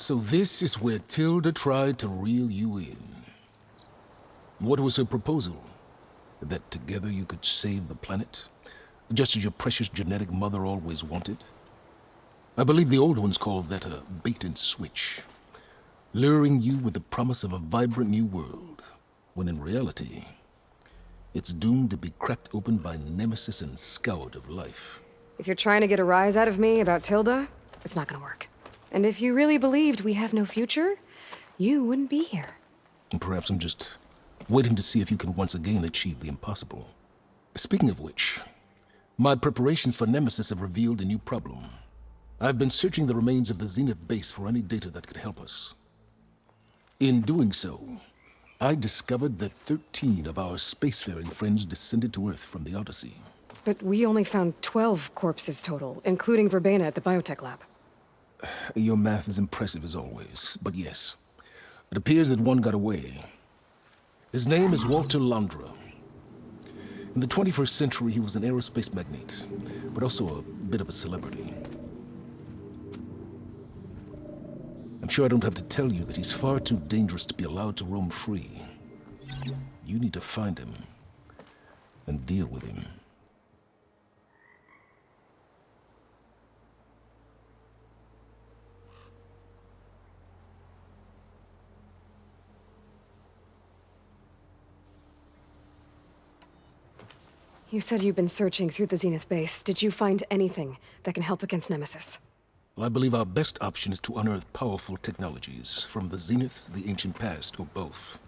So this is where Tilda tried to reel you in. What was her proposal? That together you could save the planet? Just as your precious genetic mother always wanted? I believe the old ones called that a bait and switch. Luring you with the promise of a vibrant new world, when in reality, it's doomed to be cracked open by nemesis and scoured of life. If you're trying to get a rise out of me about Tilda, it's not gonna work. And if you really believed we have no future, you wouldn't be here. And perhaps I'm just waiting to see if you can once again achieve the impossible. Speaking of which, my preparations for Nemesis have revealed a new problem. I've been searching the remains of the Zenith base for any data that could help us. In doing so, I discovered that 13 of our spacefaring friends descended to Earth from the Odyssey. But we only found 12 corpses total, including Verbena at the biotech lab. Your math is impressive as always, but yes, it appears that one got away. His name is Walter Londra. In the 21st century, he was an aerospace magnate, but also a bit of a celebrity. I'm sure I don't have to tell you that he's far too dangerous to be allowed to roam free. You need to find him and deal with him. You said you've been searching through the Zenith base. Did you find anything that can help against Nemesis? Well, I believe our best option is to unearth powerful technologies from the Zenith, the ancient past, or both.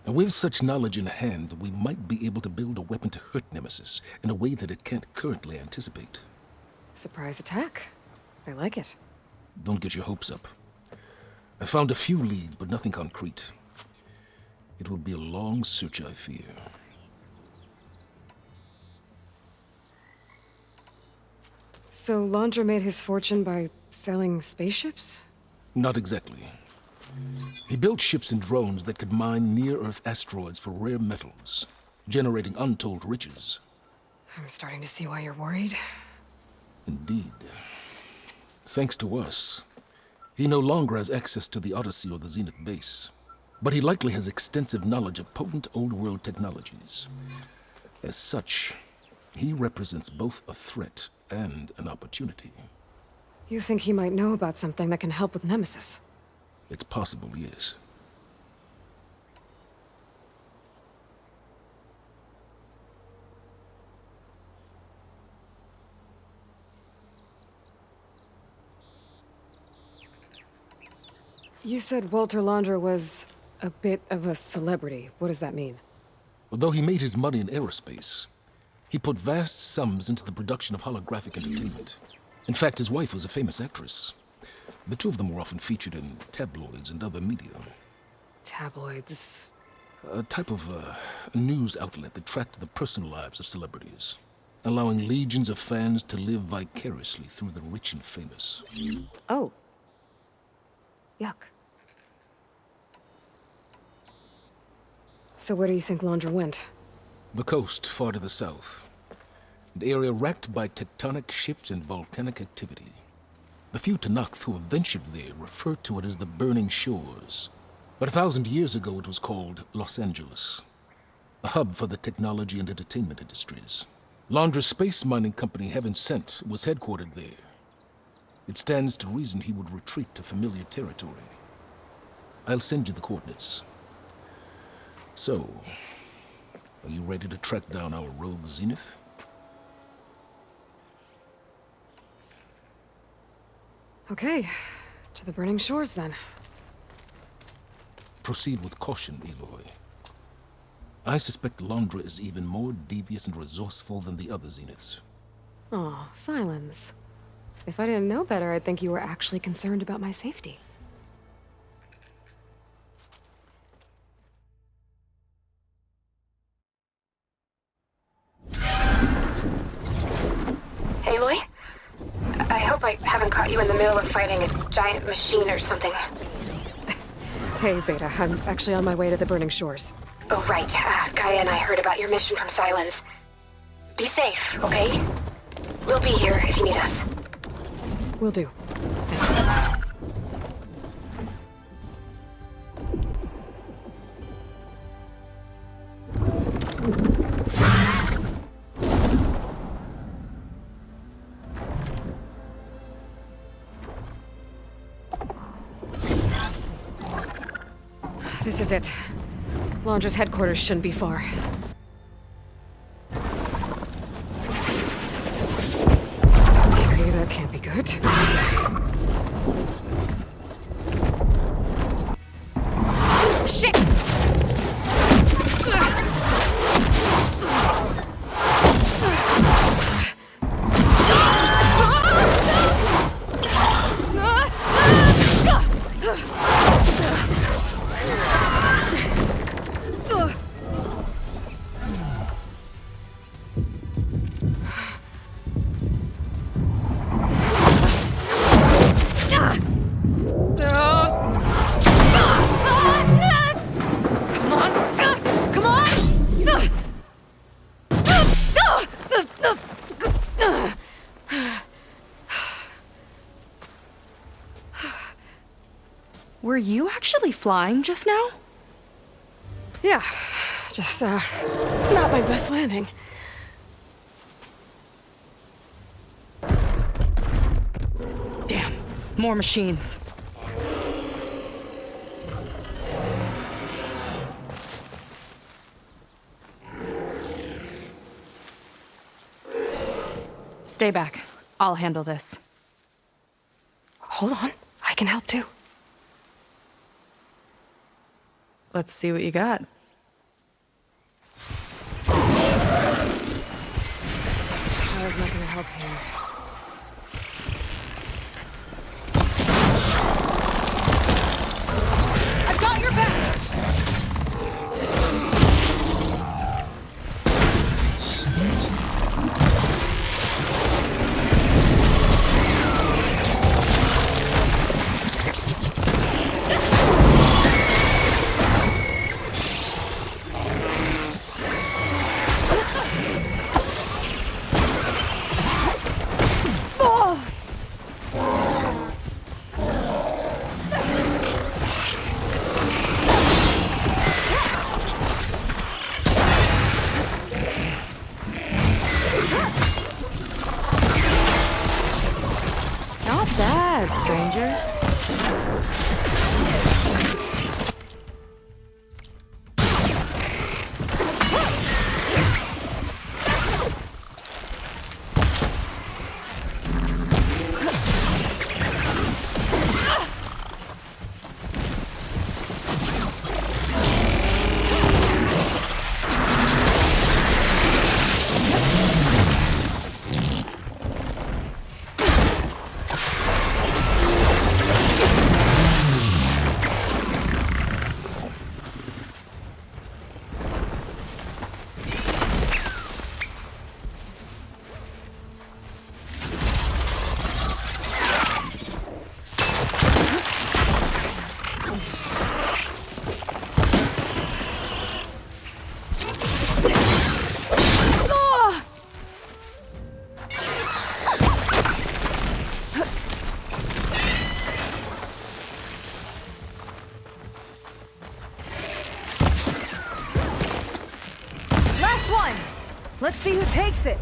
And with such knowledge in hand, we might be able to build a weapon to hurt Nemesis in a way that it can't currently anticipate. Surprise attack. I like it. Don't get your hopes up. I found a few leads, but nothing concrete. It will be a long search, I fear. So Londra made his fortune by selling spaceships? Not exactly. He built ships and drones that could mine near-Earth asteroids for rare metals, generating untold riches. I'm starting to see why you're worried. Indeed. Thanks to us, he no longer has access to the Odyssey or the Zenith base, but he likely has extensive knowledge of potent old-world technologies. As such, he represents both a threat and an opportunity. You think he might know about something that can help with Nemesis? It's possible, yes. You said Walter Londra was a bit of a celebrity. What does that mean? Although he made his money in aerospace, he put vast sums into the production of holographic entertainment. In fact, his wife was a famous actress. The two of them were often featured in tabloids and other media. Tabloids? A type of news outlet that tracked the personal lives of celebrities, allowing legions of fans to live vicariously through the rich and famous. Oh. Yuck. So where do you think Londra went? The coast, far to the south. An area racked by tectonic shifts and volcanic activity. The few Tanakh who have ventured there refer to it as the burning shores. But 1,000 years ago it was called Los Angeles, a hub for the technology and entertainment industries. Londra's space mining company, Heaven Sent, was headquartered there. It stands to reason he would retreat to familiar territory. I'll send you the coordinates. So, are you ready to track down our rogue Zenith? Okay, to the burning shores then. Proceed with caution, Aloy. I suspect Londra is even more devious and resourceful than the other Zeniths. Aw, Silence. If I didn't know better, I'd think you were actually concerned about my safety. Aloy? I hope I haven't caught you in the middle of fighting a giant machine or something. Hey, Beta, I'm actually on my way to the burning shores. Oh, right. Gaia and I heard about your mission from Silence. Be safe, okay? We'll be here if you need us. Will do. Thanks. This is it. Launcher's headquarters shouldn't be far. Okay, that can't be good. Shit! Were you actually flying just now? Yeah, just, not my best landing. Damn, more machines. Stay back. I'll handle this. Hold on, I can help too. Let's see what you got. Power's not gonna help here. I've got your back! Not bad, stranger. Let's see who takes it.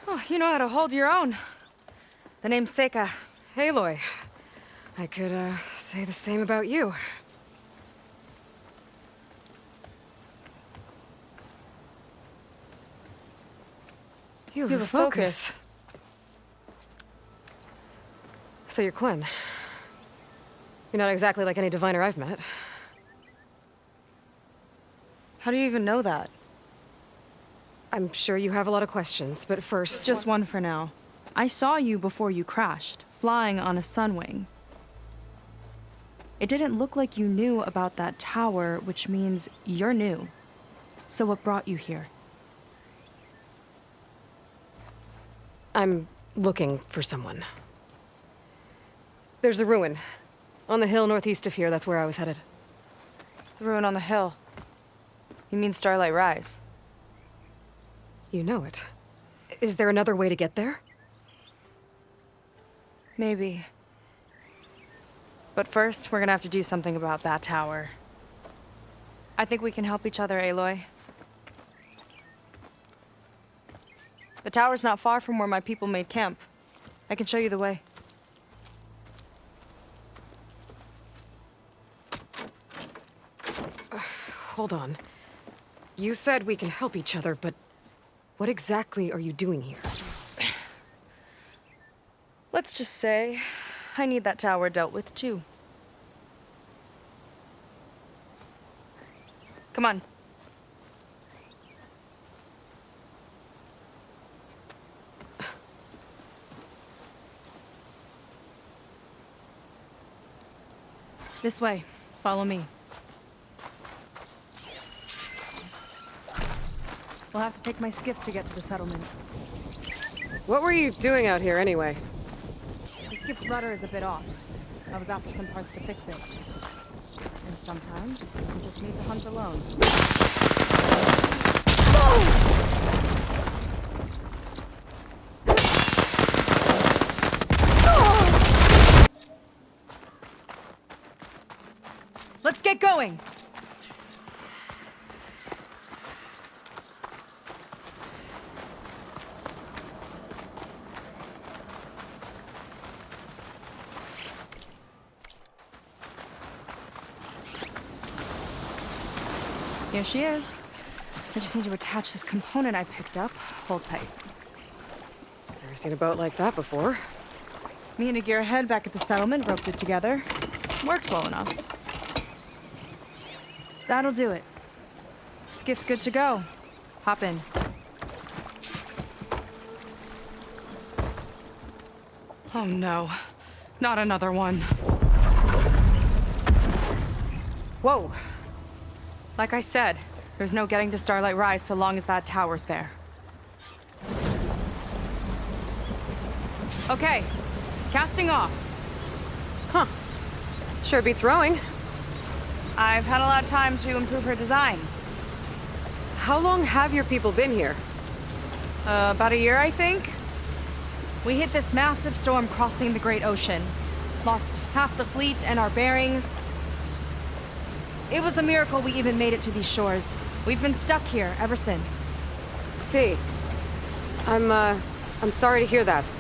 Oh, you know how to hold your own. The name's Seika. Aloy. I could, say the same about you. You have a focus. So you're Quinn. You're not exactly like any diviner I've met. How do you even know that? I'm sure you have a lot of questions, but first... Just one for now. I saw you before you crashed, flying on a sunwing. It didn't look like you knew about that tower, which means you're new. So what brought you here? I'm looking for someone. There's a ruin. On the hill northeast of here, that's where I was headed. The ruin on the hill. You mean Starlight Rise? You know it. Is there another way to get there? Maybe. But first, we're gonna have to do something about that tower. I think we can help each other, Aloy. The tower's not far from where my people made camp. I can show you the way. Hold on. You said we can help each other, but what exactly are you doing here? Let's just say I need that tower dealt with too. Come on. This way. Follow me. We'll have to take my skiff to get to the settlement. What were you doing out here anyway? The skiff's rudder is a bit off. I was after some parts to fix it. And sometimes you just need to hunt alone. Let's get going! Here she is. I just need to attach this component I picked up. Hold tight. Never seen a boat like that before. Me and a gearhead back at the settlement roped it together. Works well enough. That'll do it. Skiff's good to go. Hop in. Oh no. Not another one. Whoa. Like I said, there's no getting to Starlight Rise so long as that tower's there. Okay, casting off. Huh. Sure beats rowing. I've had a lot of time to improve her design. How long have your people been here? About a year, I think. We hit this massive storm crossing the Great Ocean. Lost half the fleet and our bearings. It was a miracle we even made it to these shores. We've been stuck here ever since. See, I'm sorry to hear that.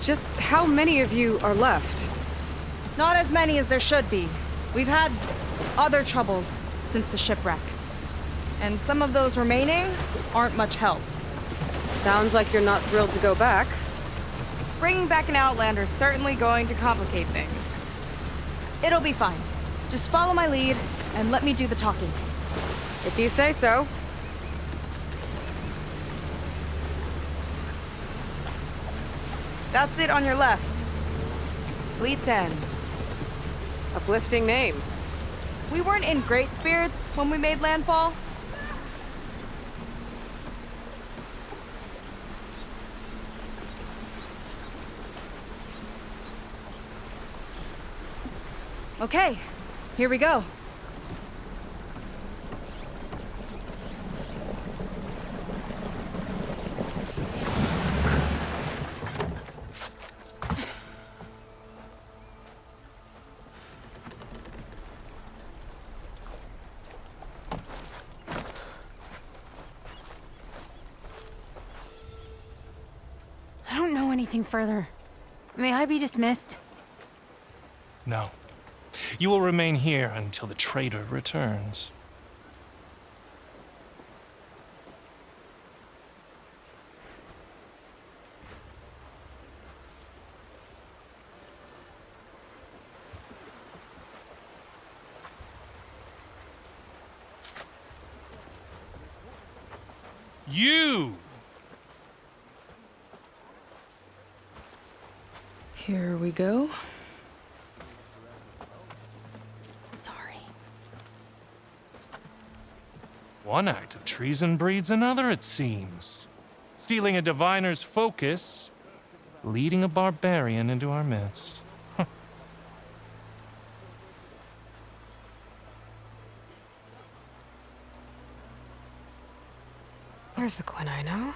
Just how many of you are left? Not as many as there should be. We've had other troubles since the shipwreck. And some of those remaining aren't much help. Sounds like you're not thrilled to go back. Bringing back an Outlander's certainly going to complicate things. It'll be fine. Just follow my lead and let me do the talking. If you say so. That's it on your left. Fleet's End. Uplifting name. We weren't in great spirits when we made landfall. Okay, here we go. I don't know anything further. May I be dismissed? No. You will remain here until the traitor returns. You! Here we go. Sorry. One act of treason breeds another, it seems. Stealing a diviner's focus, leading a barbarian into our midst. Where's the Quinn I know?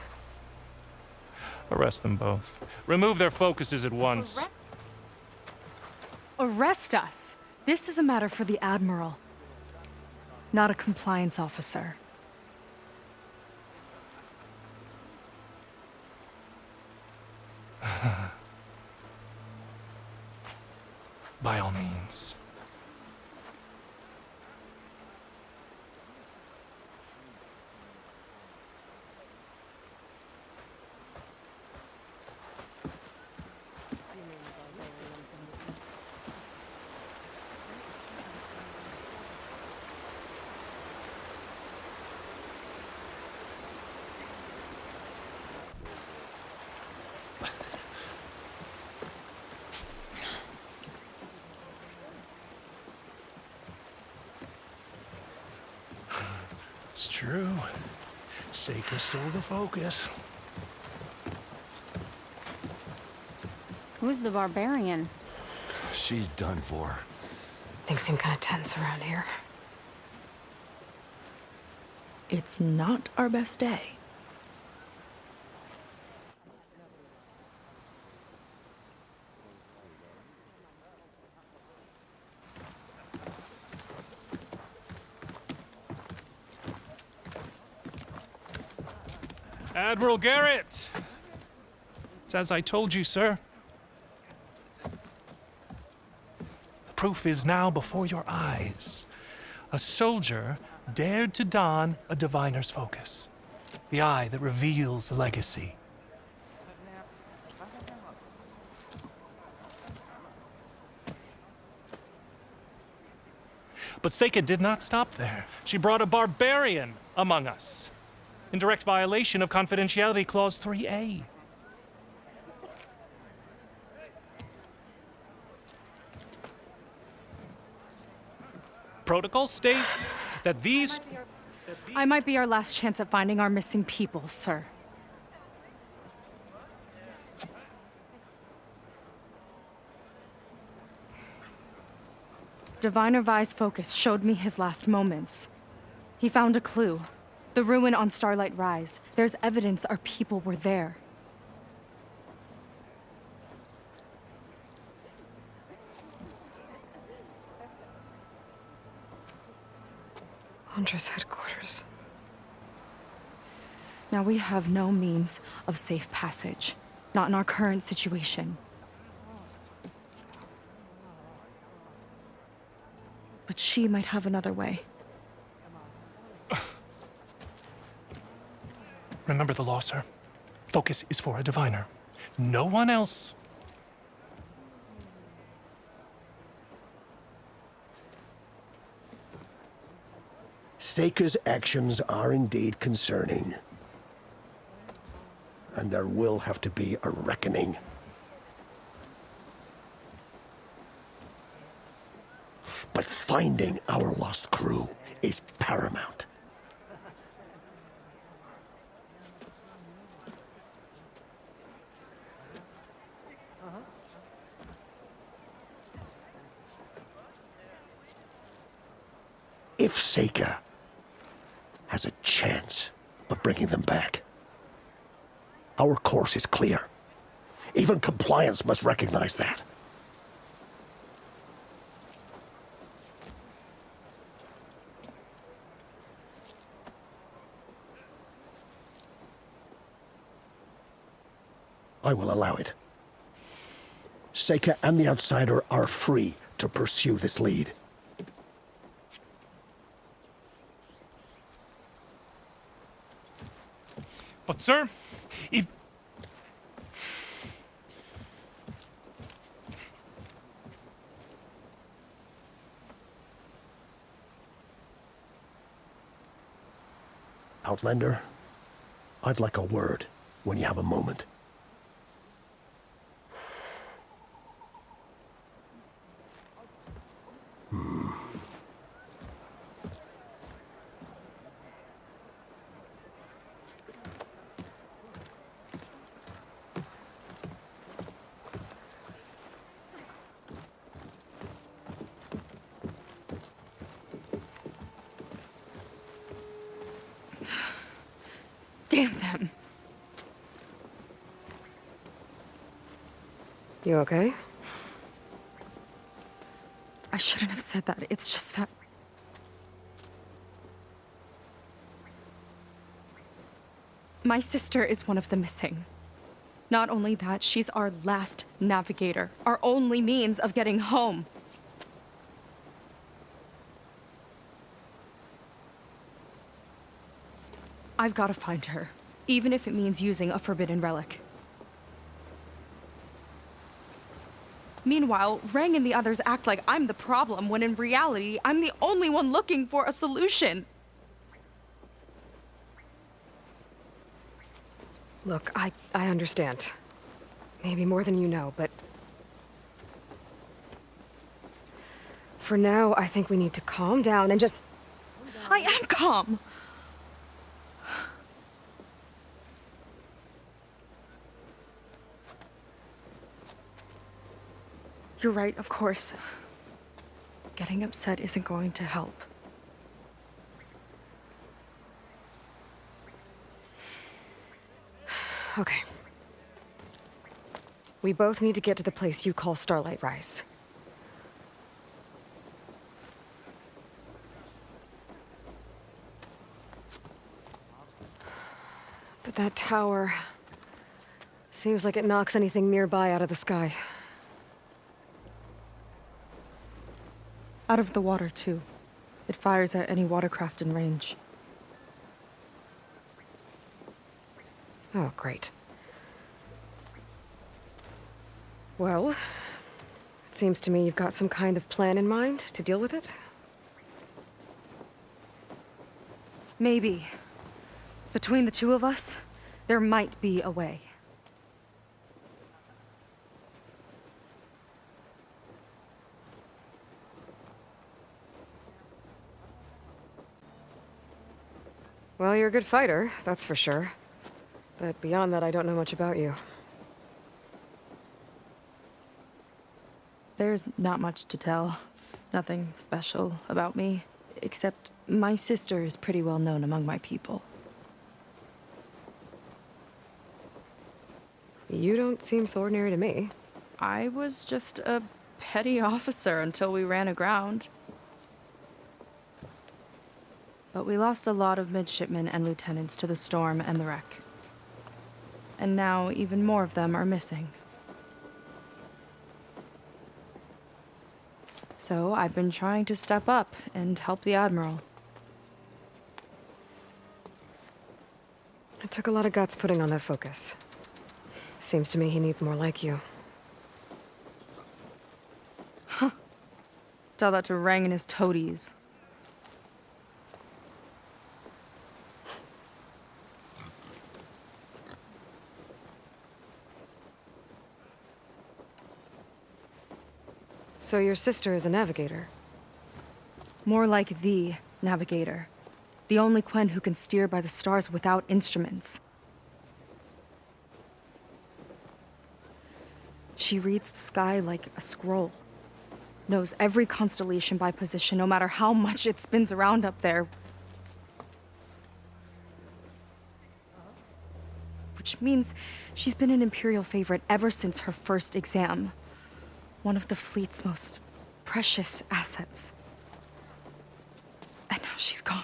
Arrest them both. Remove their focuses at once. Arrest us! This is a matter for the Admiral, not a compliance officer. By all means. It's true. Seika stole the focus. Who's the barbarian? She's done for. Things seem kind of tense around here. It's not our best day. Admiral Garrett! It's as I told you, sir. The proof is now before your eyes. A soldier dared to don a diviner's focus. The eye that reveals the legacy. But Seika did not stop there. She brought a barbarian among us, in direct violation of Confidentiality Clause 3A. Protocol states that these... I might be our last chance at finding our missing people, sir. Diviner Vi's focus showed me his last moments. He found a clue. The ruin on Starlight Rise. There's evidence our people were there. Hunter's headquarters. Now we have no means of safe passage. Not in our current situation. But she might have another way. Remember the law, sir. Focus is for a diviner. No one else. Seika's actions are indeed concerning. And there will have to be a reckoning. But finding our lost crew is paramount. If Seika has a chance of bringing them back, our course is clear. Even compliance must recognize that. I will allow it. Seika and the Outsider are free to pursue this lead. But, sir, if... Outlander, I'd like a word when you have a moment. Damn them. You okay? I shouldn't have said that. It's just that... My sister is one of the missing. Not only that, she's our last navigator, our only means of getting home. I've got to find her, even if it means using a forbidden relic. Meanwhile, Rang and the others act like I'm the problem, when in reality, I'm the only one looking for a solution. Look, I understand. Maybe more than you know, but... For now, I think we need to calm down and just... I am calm! You're right, of course. Getting upset isn't going to help. Okay. We both need to get to the place you call Starlight Rise. But that tower... seems like it knocks anything nearby out of the sky. Out of the water, too. It fires at any watercraft in range. Oh, great. Well, it seems to me you've got some kind of plan in mind to deal with it. Maybe. Between the two of us, there might be a way. Well, you're a good fighter, that's for sure. But beyond that, I don't know much about you. There's not much to tell. Nothing special about me, except my sister is pretty well known among my people. You don't seem so ordinary to me. I was just a petty officer until we ran aground. But we lost a lot of midshipmen and lieutenants to the storm and the wreck. And now even more of them are missing. So I've been trying to step up and help the Admiral. It took a lot of guts putting on that focus. Seems to me he needs more like you. Tell that to Rang and his toadies. So your sister is a navigator? More like the navigator. The only Quen who can steer by the stars without instruments. She reads the sky like a scroll. Knows every constellation by position, no matter how much it spins around up there. Which means she's been an Imperial favorite ever since her first exam. One of the fleet's most precious assets. And now she's gone.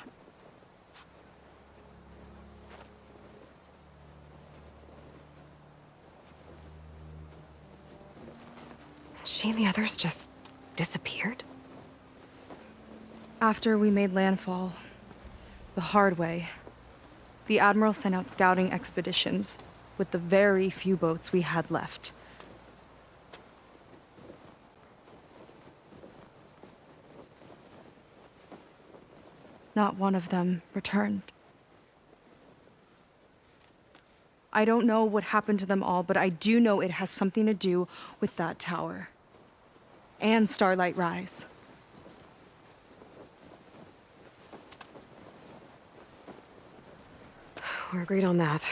She and the others just disappeared? After we made landfall, the hard way, the Admiral sent out scouting expeditions with the very few boats we had left. Not one of them returned. I don't know what happened to them all, but I do know it has something to do with that tower. And Starlight Rise. We're agreed on that.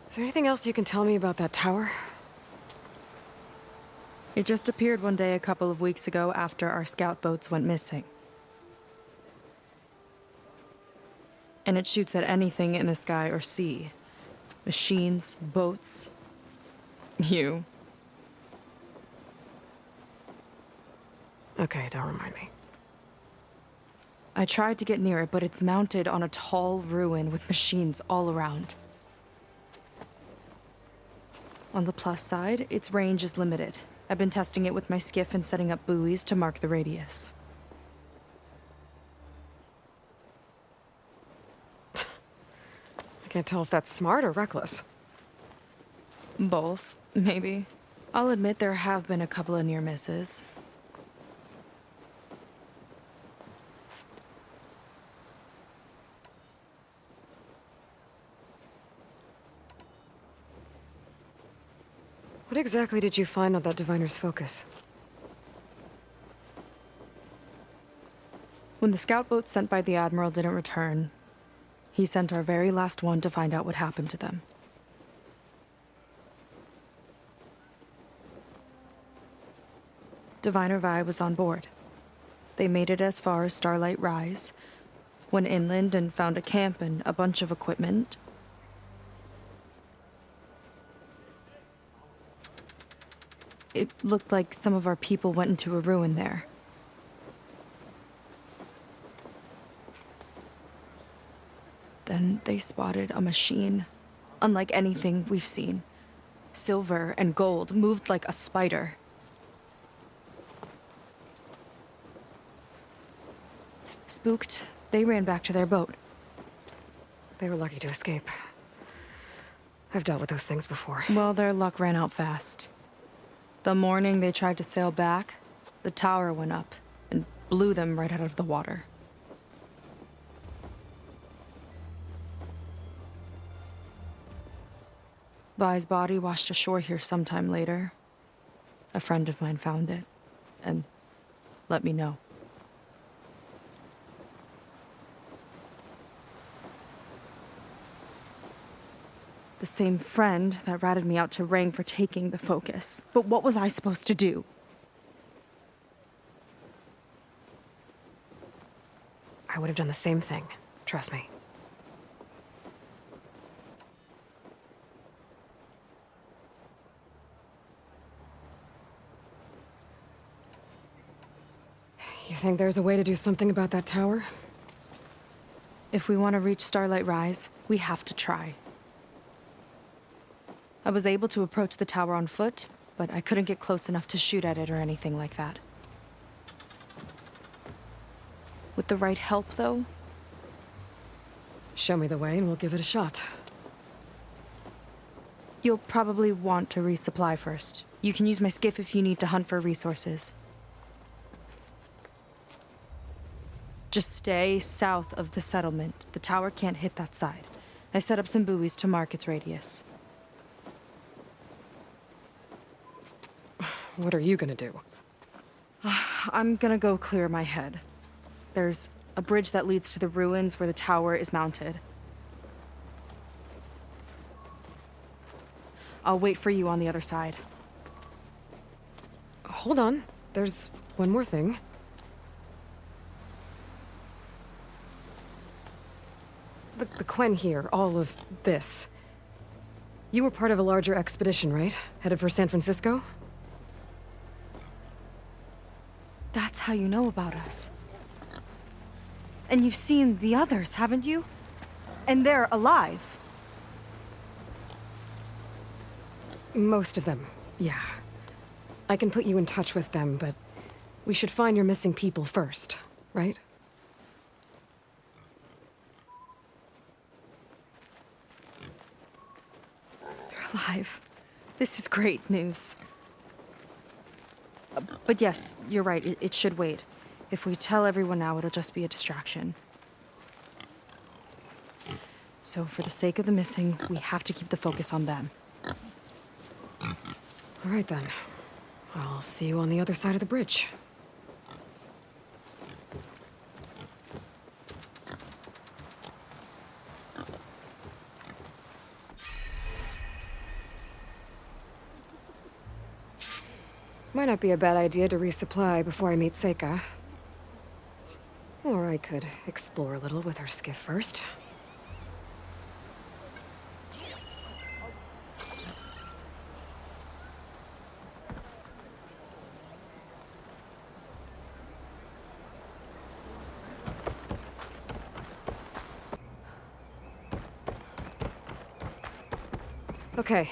Is there anything else you can tell me about that tower? It just appeared one day a couple of weeks ago after our scout boats went missing. And it shoots at anything in the sky or sea. Machines, boats. You. Okay, don't remind me. I tried to get near it, but it's mounted on a tall ruin with machines all around. On the plus side, its range is limited. I've been testing it with my skiff and setting up buoys to mark the radius. I can't tell if that's smart or reckless. Both, maybe. I'll admit there have been a couple of near misses. What exactly did you find on that diviner's focus? When the scout boat sent by the Admiral didn't return, he sent our very last one to find out what happened to them. Diviner Vi was on board. They made it as far as Starlight Rise, went inland and found a camp and a bunch of equipment. It looked like some of our people went into a ruin there. Then they spotted a machine, unlike anything we've seen. Silver and gold, moved like a spider. Spooked, they ran back to their boat. They were lucky to escape. I've dealt with those things before. Well, their luck ran out fast. The morning they tried to sail back, the tower went up and blew them right out of the water. Vi's body washed ashore here sometime later. A friend of mine found it and let me know. The same friend that ratted me out to Rang for taking the focus. But what was I supposed to do? I would have done the same thing. Trust me. You think there's a way to do something about that tower? If we want to reach Starlight Rise, we have to try. I was able to approach the tower on foot, but I couldn't get close enough to shoot at it or anything like that. With the right help, though? Show me the way and we'll give it a shot. You'll probably want to resupply first. You can use my skiff if you need to hunt for resources. Just stay south of the settlement. The tower can't hit that side. I set up some buoys to mark its radius. What are you gonna do? I'm gonna go clear my head. There's a bridge that leads to the ruins where the tower is mounted. I'll wait for you on the other side. Hold on. There's one more thing. The Quen here, all of this. You were part of a larger expedition, right? Headed for San Francisco? That's how you know about us. And you've seen the others, haven't you? And they're alive. Most of them, yeah. I can put you in touch with them, but we should find your missing people first, right? They're alive. This is great news. But yes, you're right, it should wait. If we tell everyone now, it'll just be a distraction. So for the sake of the missing, we have to keep the focus on them. All right then. I'll see you on the other side of the bridge. Might not be a bad idea to resupply before I meet Seika. Or I could explore a little with her skiff first. Okay,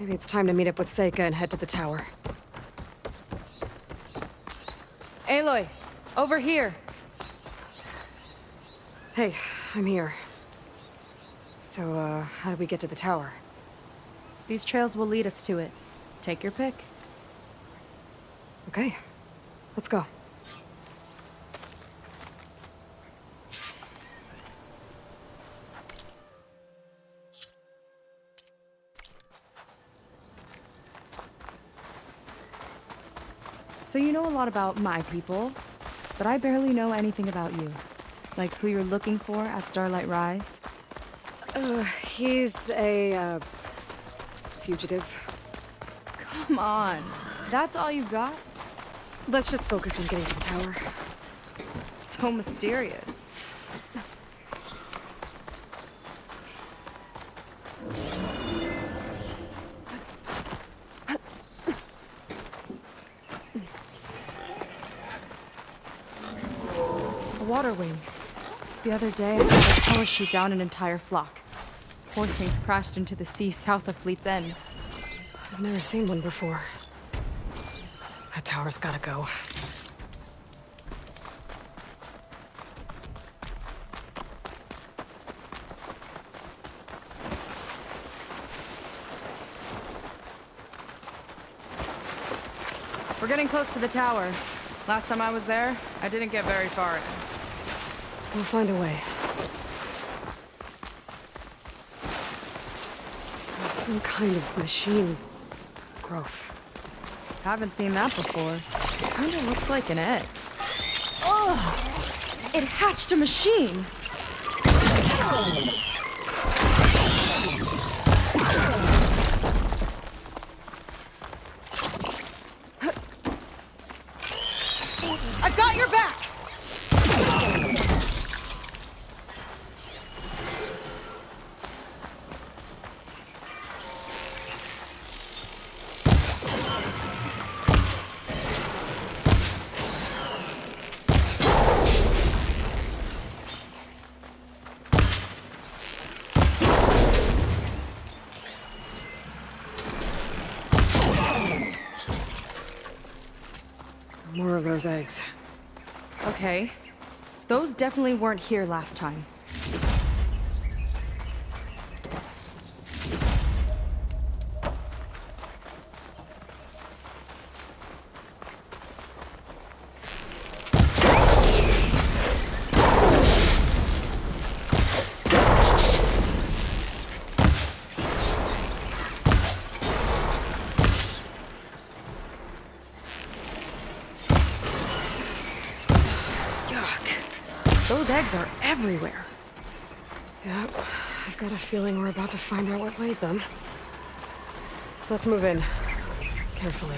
maybe it's time to meet up with Seika and head to the tower. Aloy, over here. Hey, I'm here. So, how do we get to the tower? These trails will lead us to it. Take your pick. Okay, let's go. So you know a lot about my people, but I barely know anything about you. Like who you're looking for at Starlight Rise. He's a, fugitive. Come on, that's all you got? Let's just focus on getting to the tower. So mysterious. A water wing. The other day, I saw the tower shoot down an entire flock. Poor things crashed into the sea south of Fleet's End. I've never seen one before. That tower's gotta go. We're getting close to the tower. Last time I was there, I didn't get very far in. We'll find a way. There's some kind of machine growth. Haven't seen that before. Kinda looks like an egg. Ugh! It hatched a machine! I've got your back! More of those eggs. Okay. Those definitely weren't here last time. Those eggs are everywhere. Yep, I've got a feeling we're about to find out what laid them. Let's move in. Carefully.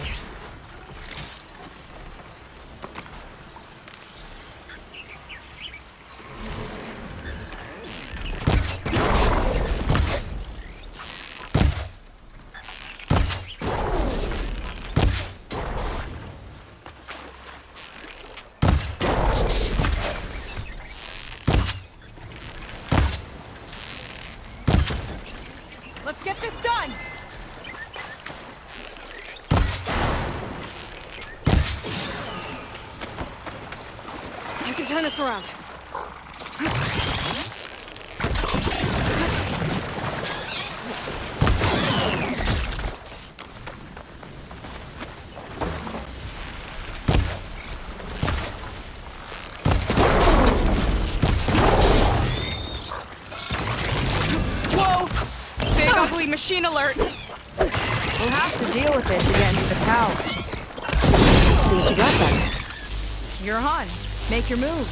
Let's get this done! You can turn this around. Ugly machine alert! We'll have to deal with it to get into the tower. See what you got then. You're on. Make your move.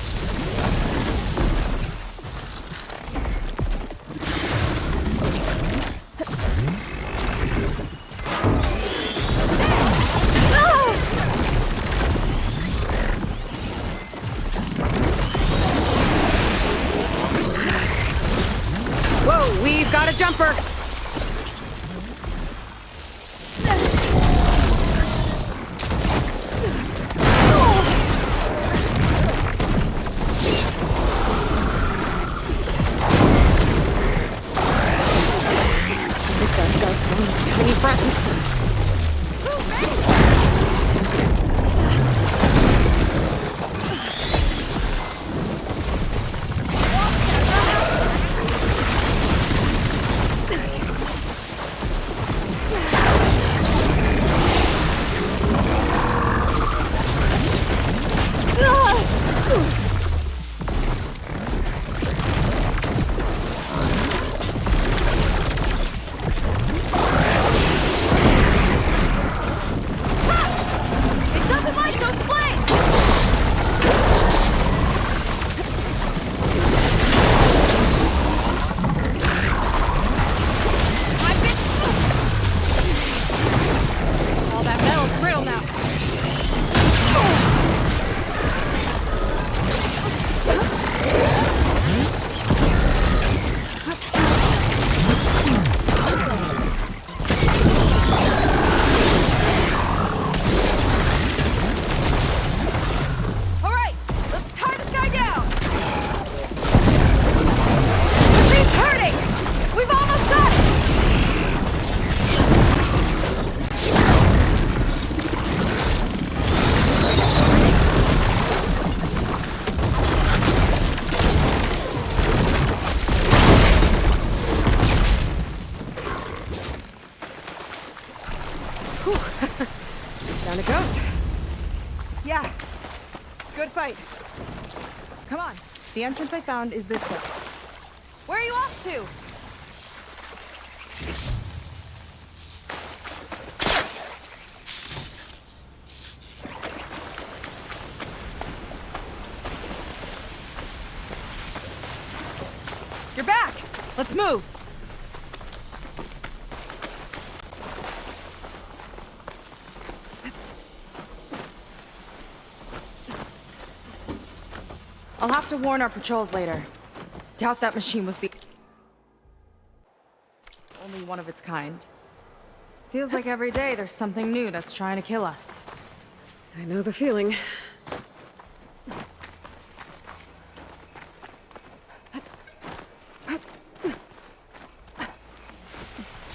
Whoa, we've got a jumper! Good fight. Come on. The entrance I found is this way. Where are you off to? You're back! Let's move! I'll have to warn our patrols later. Doubt that machine was the only one of its kind. Feels like every day there's something new that's trying to kill us. I know the feeling.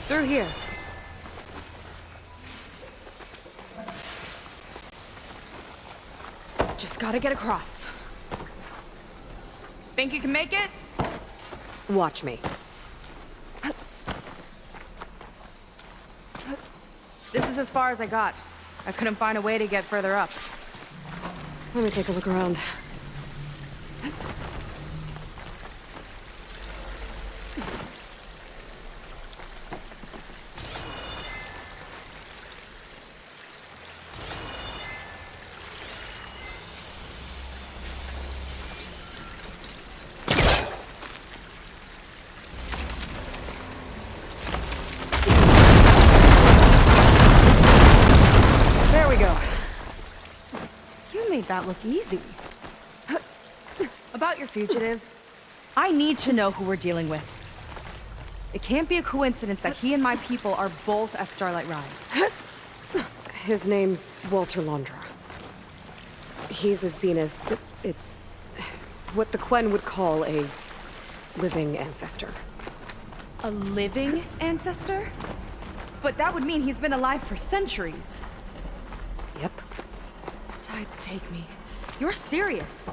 Through here. Just gotta get across. Think you can make it? Watch me. This is as far as I got. I couldn't find a way to get further up. Let me take a look around. That look easy. About your fugitive, I need to know who we're dealing with. It can't be a coincidence that he and my people are both at Starlight Rise. His name's Walter Londra. He's a Zenith. It's what the Quen would call a living ancestor. A living ancestor? But that would mean he's been alive for centuries. Yep. Tides take me. You're serious.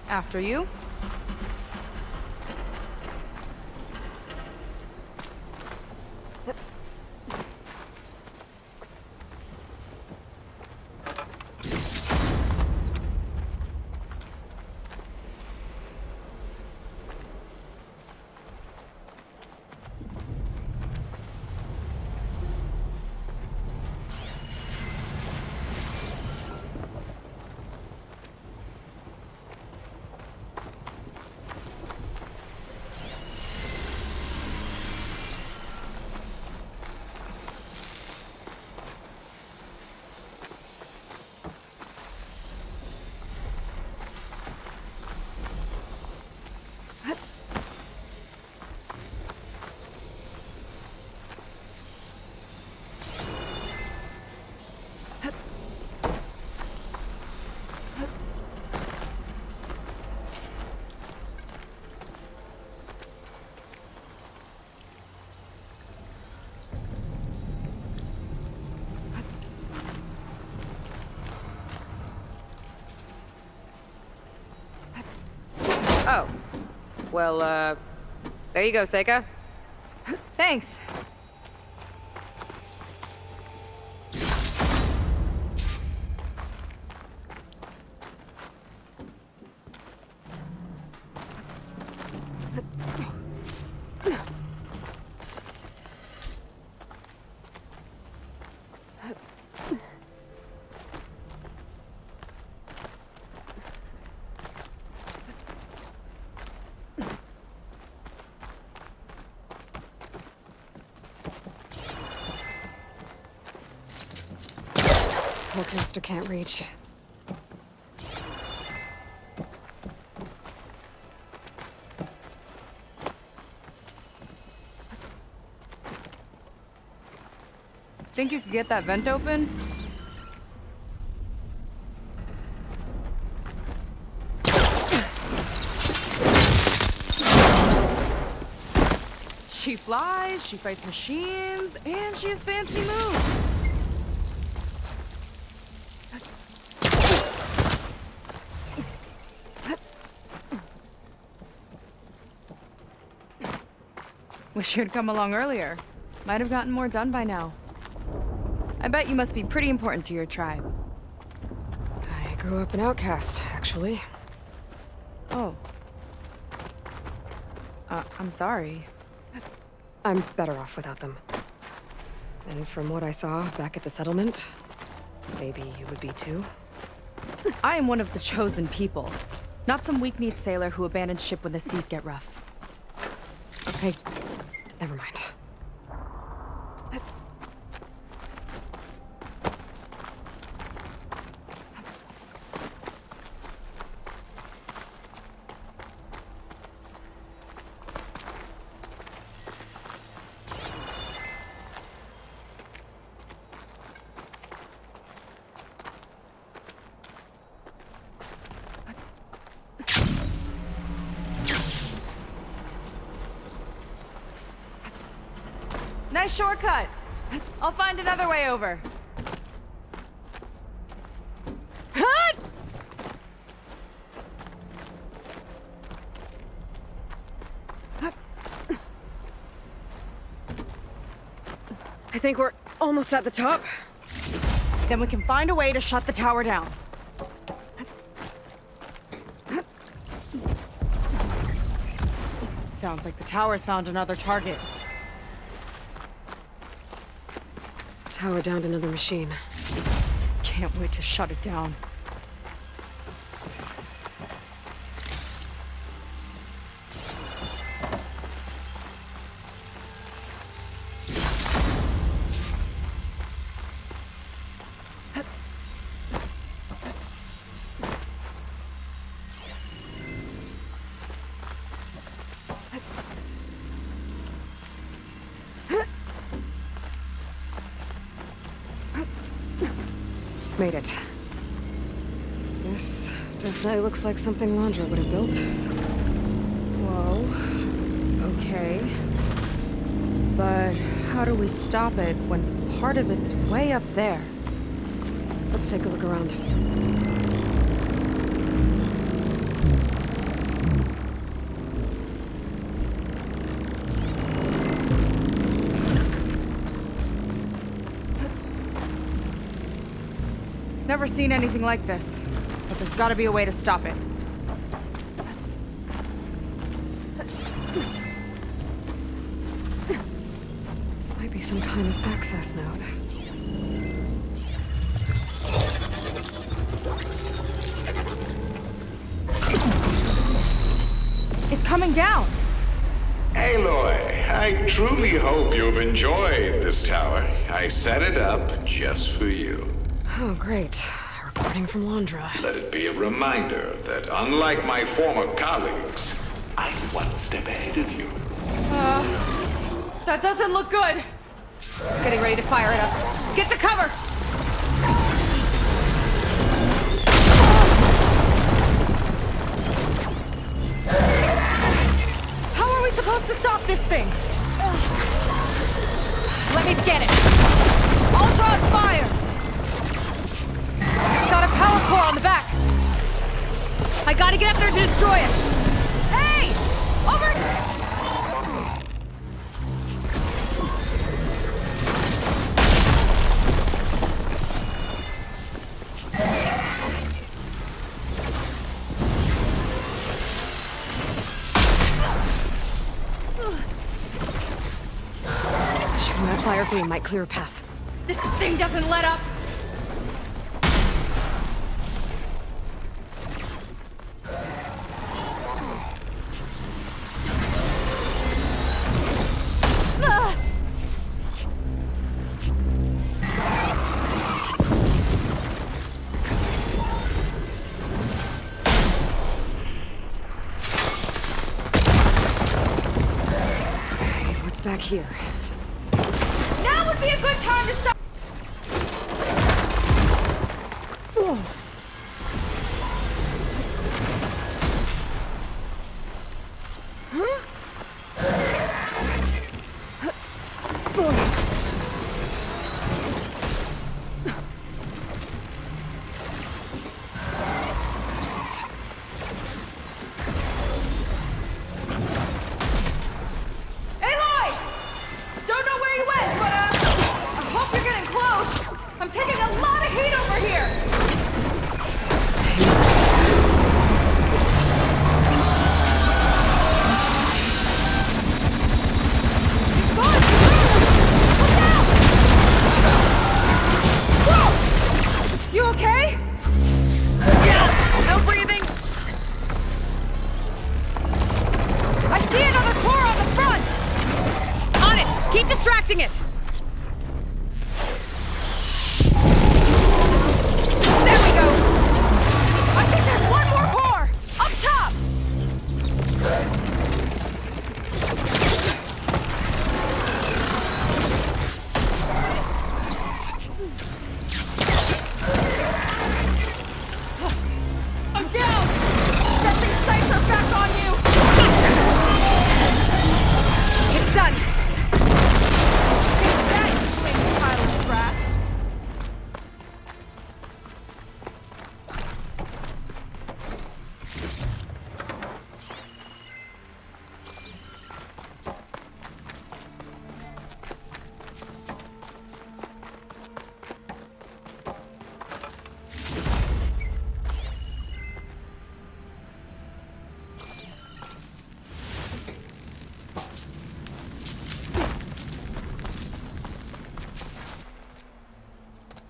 After you. Oh. Well, there you go, Seika. Thanks. Spellcaster can't reach. Think you could get that vent open? She flies, she fights machines, and she has fancy moves. Wish you'd come along earlier. Might have gotten more done by now. I bet you must be pretty important to your tribe. I grew up an outcast, actually. Oh. I'm sorry. I'm better off without them. And from what I saw back at the settlement, maybe you would be too. I am one of the chosen people. Not some weak-kneed sailor who abandons ship when the seas get rough. Okay, never mind. Nice shortcut. I'll find another way over. I think we're almost at the top. Then we can find a way to shut the tower down. Sounds like the tower's found another target. Tower downed another machine. Can't wait to shut it down. Made it. This definitely looks like something Landra would have built. Whoa. Okay. But how do we stop it when part of it's way up there? Let's take a look around. Never seen anything like this, but there's gotta be a way to stop it. This might be some kind of access node. It's coming down! Aloy, I truly hope you've enjoyed this tower. I set it up just for you. Oh, great. Reporting from Landra. Let it be a reminder that unlike my former colleagues, I'm one step ahead of you. That doesn't look good! Getting ready to fire at us. Get to cover! How are we supposed to stop this thing? Let me scan it. Ultron fire! Got a power core on the back. I gotta get up there to destroy it. Hey! Over! Shooting that fire beam might clear a path. This thing doesn't let up! back here. Now would be a good time to start. Aloy! Don't know where you went, but I hope you're getting close. I'm taking a lot of heat over here. You okay? Yeah, still breathing. I see another core on the front! On it! Keep distracting it! There we go! I think there's one more core! Up top! I'm down! Sensing sights are back on you! It's done! Take that, you flaming pile of crap!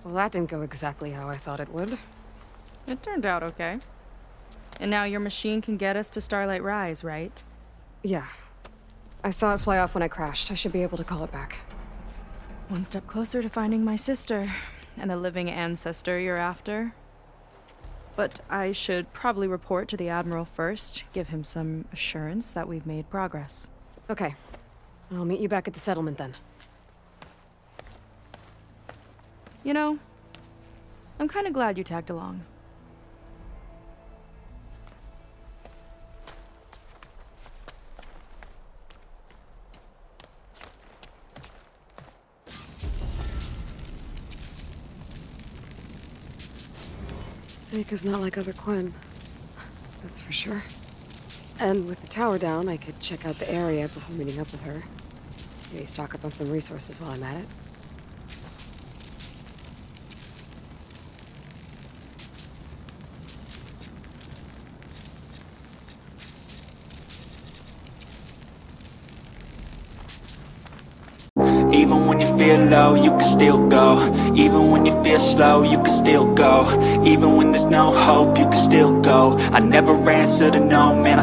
Well, that didn't go exactly how I thought it would. It turned out okay. And now your machine can get us to Starlight Rise, right? Yeah. I saw it fly off when I crashed. I should be able to call it back. One step closer to finding my sister and the living ancestor you're after. But I should probably report to the Admiral first, give him some assurance that we've made progress. Okay. I'll meet you back at the settlement then. You know, I'm kind of glad you tagged along. Seika's not like other Quen. That's for sure. And with the tower down, I could check out the area before meeting up with her. Maybe stock up on some resources while I'm at it. Even when you feel low, you can still go. Even when you feel slow, you can still go. Even when there's no hope, you can still go. I never answer to no, man,